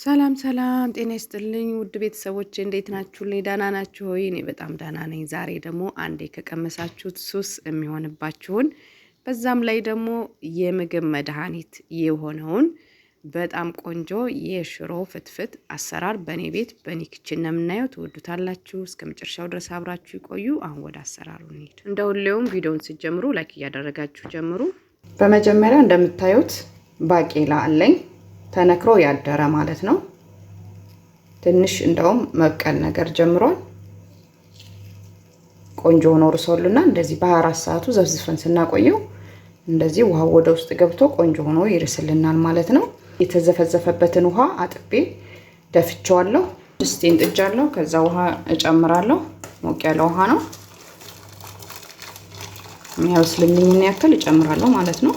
ሰላም ሰላም ጤና ይስጥልኝ ውድ ቤተሰቦቼ እንዴት ናችሁልኝ? ደህና ናችሁ ሆይ? እኔ በጣም ደህና ነኝ። ዛሬ ደግሞ አንዴ ከቀመሳችሁት ሱስ የሚሆንባችሁን በዛም ላይ ደግሞ የምግብ መድኃኒት የሆነውን በጣም ቆንጆ የሽሮ ፍትፍት አሰራር በእኔ ቤት በእኔ ኪችን ነው የምናየው። ትወዱታላችሁ። እስከ መጨረሻው ድረስ አብራችሁ ይቆዩ። አሁን ወደ አሰራሩ እንሂድ። እንደ ሁሌውም ቪዲዮውን ስትጀምሩ ላይክ እያደረጋችሁ ጀምሩ። በመጀመሪያ እንደምታዩት ባቄላ አለኝ ተነክሮ ያደረ ማለት ነው። ትንሽ እንደውም መብቀል ነገር ጀምሯል። ቆንጆ ሆኖ ርሶልና እንደዚህ በ24 ሰዓቱ ዘፍዝፈን ስናቆየው እንደዚህ ውሃው ወደ ውስጥ ገብቶ ቆንጆ ሆኖ ይርስልናል ማለት ነው። የተዘፈዘፈበትን ውሃ አጥቤ ደፍቼዋለሁ። ድስቴን ጥጃለሁ። ከዛ ውሃ እጨምራለሁ። ሞቅ ያለ ውሃ ነው። የሚያበስልልኝን ያክል እጨምራለሁ ማለት ነው።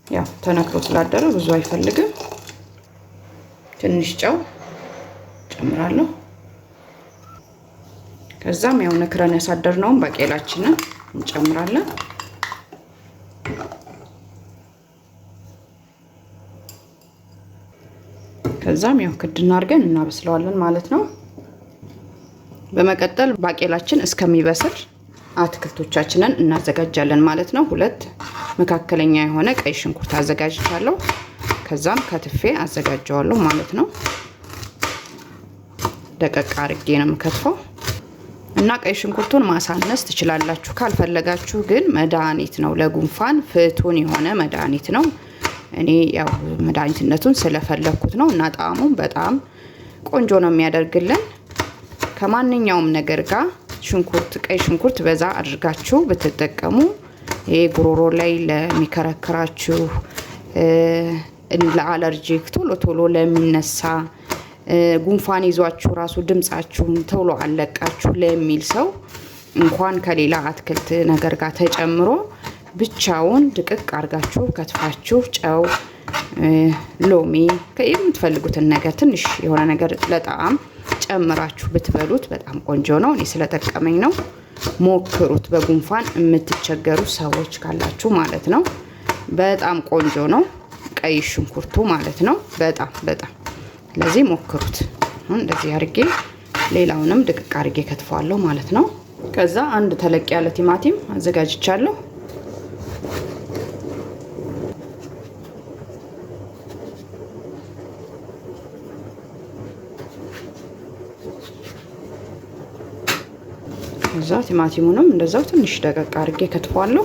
ያው ተነክሮ ስላደረ ብዙ አይፈልግም። ትንሽ ጨው ጨምራለሁ። ከዛም ያው ነክረን ያሳደርነውን ባቄላችንን እንጨምራለን። ከዛም ያው ክድና አድርገን እናበስለዋለን ማለት ነው። በመቀጠል ባቄላችን እስከሚበስል አትክልቶቻችንን እናዘጋጃለን ማለት ነው። ሁለት መካከለኛ የሆነ ቀይ ሽንኩርት አዘጋጅቻለሁ። ከዛም ከትፌ አዘጋጀዋለሁ ማለት ነው። ደቀቅ አድርጌ ነው የምከትፈው እና ቀይ ሽንኩርቱን ማሳነስ ትችላላችሁ። ካልፈለጋችሁ ግን መድኃኒት ነው፣ ለጉንፋን ፍቱን የሆነ መድኃኒት ነው። እኔ ያው መድኃኒትነቱን ስለፈለኩት ነው እና ጣዕሙን በጣም ቆንጆ ነው የሚያደርግልን። ከማንኛውም ነገር ጋር ሽንኩርት ቀይ ሽንኩርት በዛ አድርጋችሁ ብትጠቀሙ ጉሮሮ ላይ ለሚከረክራችሁ፣ ለአለርጂክ ቶሎ ቶሎ ለሚነሳ፣ ጉንፋን ይዟችሁ ራሱ ድምጻችሁን ቶሎ አለቃችሁ ለሚል ሰው እንኳን ከሌላ አትክልት ነገር ጋር ተጨምሮ ብቻውን ድቅቅ አድርጋችሁ ከትፋችሁ ጨው፣ ሎሚ የምትፈልጉትን ነገር ትንሽ የሆነ ነገር ለጣዕም ጨምራችሁ ብትበሉት በጣም ቆንጆ ነው። እኔ ስለተጠቀመኝ ነው። ሞክሩት። በጉንፋን የምትቸገሩ ሰዎች ካላችሁ ማለት ነው። በጣም ቆንጆ ነው ቀይ ሽንኩርቱ ማለት ነው። በጣም ለዚህ ሞክሩት። እንደዚህ አድርጌ ሌላውንም ድቅቅ አድርጌ ከትፈዋለሁ ማለት ነው። ከዛ አንድ ተለቅ ያለ ቲማቲም አዘጋጅቻለሁ። ከዛ ቲማቲሙንም እንደዛው ትንሽ ደቀቅ አድርጌ ከትፈዋለሁ።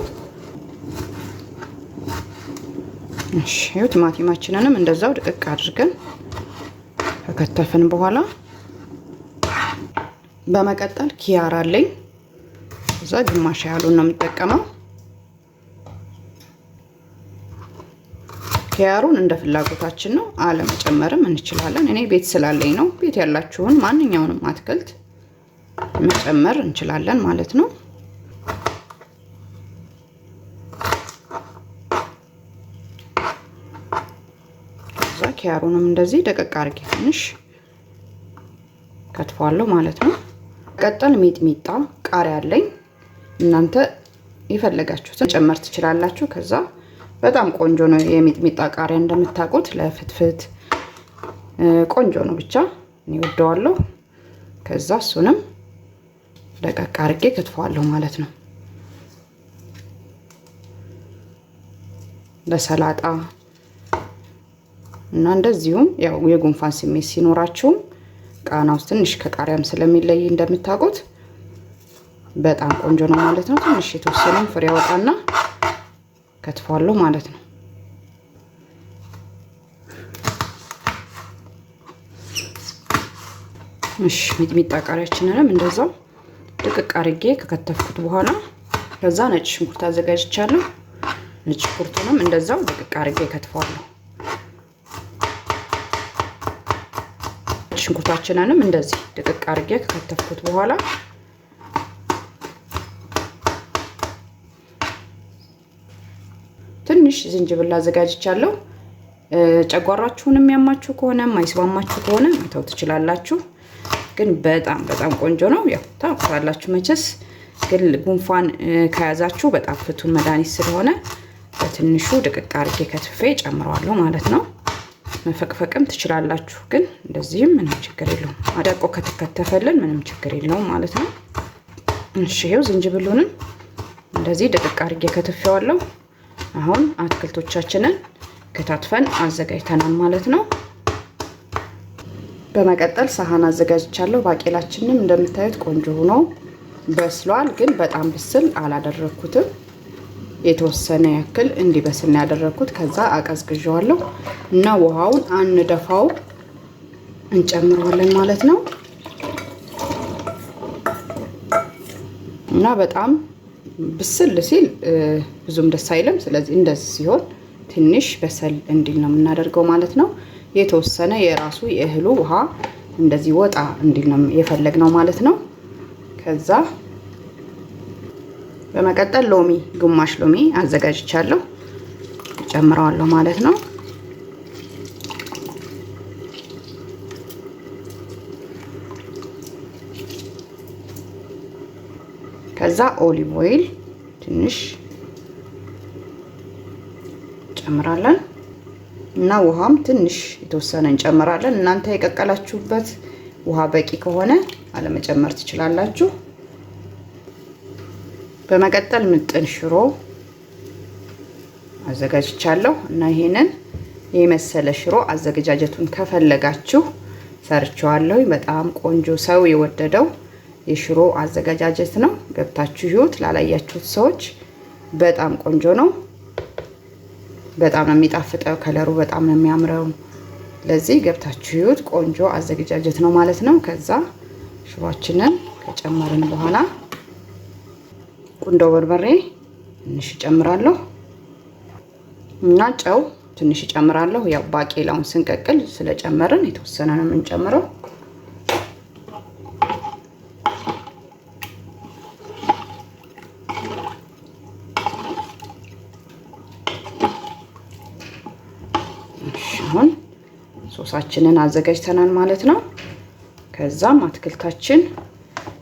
እሺ ይኸው ቲማቲማችንንም እንደዛው ደቀቅ አድርገን ከከተፍን በኋላ በመቀጠል ኪያር አለኝ። እዛ ግማሽ ያህሉን ነው የምጠቀመው። ኪያሩን እንደ ፍላጎታችን ነው፣ አለመጨመርም እንችላለን። እኔ ቤት ስላለኝ ነው። ቤት ያላችሁን ማንኛውንም አትክልት መጨመር እንችላለን ማለት ነው። እዛ ኪያሩንም እንደዚህ ደቀቅ አድርጌ ትንሽ ከትፈዋለሁ ማለት ነው። ቀጠል ሚጥሚጣ ቃሪያ አለኝ። እናንተ የፈለጋችሁትን መጨመር ትችላላችሁ። ከዛ በጣም ቆንጆ ነው የሚጥሚጣ ቃሪያ፣ እንደምታውቁት ለፍትፍት ቆንጆ ነው። ብቻ እኔ ወደዋለሁ። ከዛ እሱንም ደቀቅ አድርጌ ከትፈዋለሁ ማለት ነው። ለሰላጣ እና እንደዚሁም ያው የጉንፋን ስሜት ሲኖራችሁ ቃናው ትንሽ ከቃሪያም ስለሚለይ እንደምታውቁት በጣም ቆንጆ ነው ማለት ነው። ትንሽ የተወሰነ ፍሬ ያወጣና ከትፈዋለሁ ማለት ነው። እሺ ሚጥሚጣ ቃሪያችንንም እንደዛው ድቅቅ አድርጌ ከከተፍኩት በኋላ ከዛ ነጭ ሽንኩርት አዘጋጅቻለሁ። ነጭ ሽንኩርቱንም እንደዛው ድቅቅ አድርጌ ከትፈዋለሁ። ሽንኩርታችንንም እንደዚህ ድቅቅ አድርጌ ከከተፍኩት በኋላ ትንሽ ዝንጅብል አዘጋጅቻለሁ። ጨጓራችሁን የሚያማችሁ ከሆነ ማይስማማችሁ ከሆነ መተው ትችላላችሁ። ግን በጣም ቆንጆ ነው። ያው ታውቃላችሁ መቼስ ግን ጉንፋን ከያዛችሁ በጣም ፍቱን መድኃኒት ስለሆነ በትንሹ ድቅቅ አድርጌ ከትፌ ጨምረዋለሁ ማለት ነው። መፈቅፈቅም ትችላላችሁ። ግን እንደዚህም ምንም ችግር የለውም። አደቆ ከተከተፈልን ምንም ችግር የለውም ማለት ነው። እሺ ይሄው ዝንጅብሉንም እንደዚህ ደቀቅ አድርጌ ከተፈዋለሁ። አሁን አትክልቶቻችንን ከታትፈን አዘጋጅተናል ማለት ነው። በመቀጠል ሳህን አዘጋጅቻለሁ። ባቄላችንም እንደምታዩት ቆንጆ ሆኖ በስሏል። ግን በጣም ብስል አላደረኩትም። የተወሰነ ያክል እንዲበስል ነው ያደረኩት። ከዛ አቀዝቅዤዋለሁ እና ውሃውን አንደፋው እንጨምረዋለን ማለት ነው። እና በጣም ብስል ሲል ብዙም ደስ አይልም። ስለዚህ እንደዚህ ሲሆን ትንሽ በሰል እንዲል ነው የምናደርገው ማለት ነው። የተወሰነ የራሱ የእህሉ ውሃ እንደዚህ ወጣ እንዲል ነው የፈለግነው ማለት ነው። ከዛ በመቀጠል ሎሚ ግማሽ ሎሚ አዘጋጅቻለሁ ጨምረዋለሁ ማለት ነው። ከዛ ኦሊቭ ኦይል ትንሽ ጨምራለን እና ውሃም ትንሽ የተወሰነ እንጨምራለን። እናንተ የቀቀላችሁበት ውሃ በቂ ከሆነ አለመጨመር ትችላላችሁ። በመቀጠል ምጥን ሽሮ አዘጋጅቻለሁ እና ይሄንን የመሰለ ሽሮ አዘገጃጀቱን ከፈለጋችሁ ሰርቻለሁ። በጣም ቆንጆ ሰው የወደደው የሽሮ አዘገጃጀት ነው። ገብታችሁ ይሁት ላላያችሁት ሰዎች በጣም ቆንጆ ነው። በጣም ነው የሚጣፍጠው። ከለሩ በጣም ነው የሚያምረው። ለዚህ ገብታችሁ ይሁት ቆንጆ አዘገጃጀት ነው ማለት ነው። ከዛ ሽሮአችንን ከጨመርን በኋላ ቁንዶ በርበሬ ትንሽ ጨምራለሁ እና ጨው ትንሽ ጨምራለሁ። ያው ባቄላውን ስንቀቅል ስለጨመርን የተወሰነ ነው የምንጨምረው። አሁን ሶሳችንን አዘጋጅተናል ማለት ነው። ከዛም አትክልታችን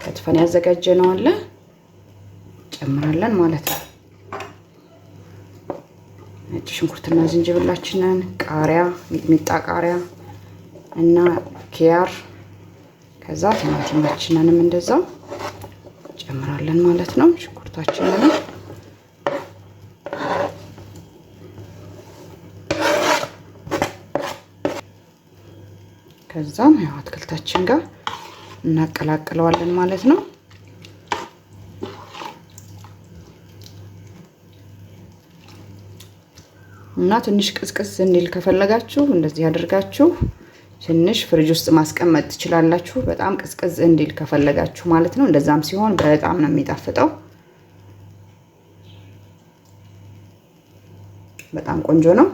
ከትፈን ያዘጋጀነው አለ ጨምራለን ማለት ነው። ነጭ ሽንኩርትና ዝንጅብላችንን፣ ቃሪያ፣ ሚጥሚጣ ቃሪያ እና ኪያር ከዛ ቲማቲማችንንም እንደዛው ጨምራለን ማለት ነው። ሽንኩርታችንን ከዛም ያው አትክልታችን ጋር እናቀላቅለዋለን ማለት ነው። እና ትንሽ ቅዝቅዝ እንዲል ከፈለጋችሁ እንደዚህ አድርጋችሁ ትንሽ ፍሪጅ ውስጥ ማስቀመጥ ትችላላችሁ። በጣም ቅዝቅዝ እንዲል ከፈለጋችሁ ማለት ነው። እንደዛም ሲሆን በጣም ነው የሚጣፍጠው። በጣም ቆንጆ ነው።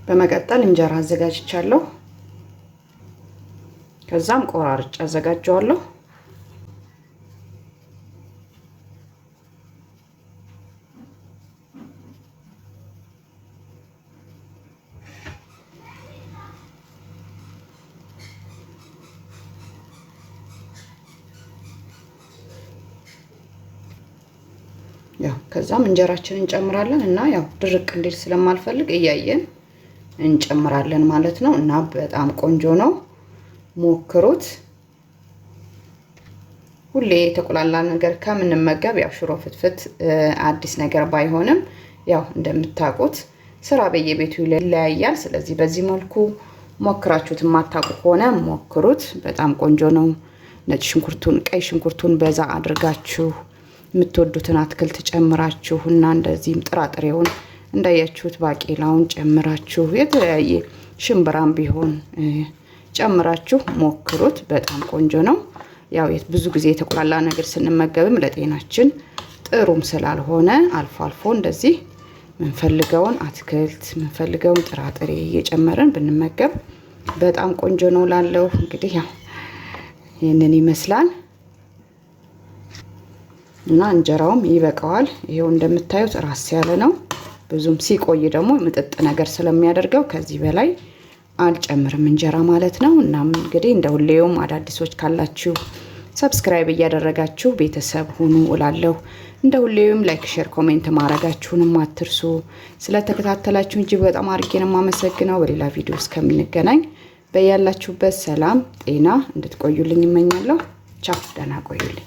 በመቀጠል እንጀራ አዘጋጅቻለሁ። ከዛም ቆራርጬ አዘጋጀዋለሁ። ያው ከዛም እንጀራችንን እንጨምራለን እና ያው ድርቅ እንዲል ስለማልፈልግ እያየን እንጨምራለን ማለት ነው። እና በጣም ቆንጆ ነው። ሞክሩት። ሁሌ የተቆላላ ነገር ከምንመገብ ያው ሽሮ ፍትፍት አዲስ ነገር ባይሆንም ያው እንደምታውቁት ስራ በየቤቱ ይለያያል። ስለዚህ በዚህ መልኩ ሞክራችሁት የማታውቁ ከሆነ ሞክሩት። በጣም ቆንጆ ነው። ነጭ ሽንኩርቱን፣ ቀይ ሽንኩርቱን በዛ አድርጋችሁ የምትወዱትን አትክልት ጨምራችሁ እና እንደዚህም ጥራጥሬውን እንዳያችሁት ባቄላውን ጨምራችሁ የተለያየ ሽምብራም ቢሆን ጨምራችሁ ሞክሩት። በጣም ቆንጆ ነው። ያው ብዙ ጊዜ የተቆላላ ነገር ስንመገብም ለጤናችን ጥሩም ስላልሆነ አልፎ አልፎ እንደዚህ ምንፈልገውን አትክልት ምንፈልገውን ጥራጥሬ እየጨመረን ብንመገብ በጣም ቆንጆ ነው ላለው። እንግዲህ ያው ይሄንን ይመስላል እና እንጀራውም ይበቃዋል። ይሄው እንደምታዩት ራስ ያለ ነው። ብዙም ሲቆይ ደግሞ ምጥጥ ነገር ስለሚያደርገው ከዚህ በላይ አልጨምርም እንጀራ ማለት ነው። እናም እንግዲህ እንደ ሁሌውም አዳዲሶች ካላችሁ ሰብስክራይብ እያደረጋችሁ ቤተሰብ ሁኑ እላለሁ። እንደ ሁሌም ላይክ፣ ሼር፣ ኮሜንት ማድረጋችሁንም አትርሱ። ስለተከታተላችሁ እጅግ በጣም አድርጌ ነው የማመሰግነው። በሌላ ቪዲዮ እስከምንገናኝ በያላችሁበት ሰላም ጤና እንድትቆዩልኝ እመኛለሁ። ቻው፣ ደህና ቆዩልኝ።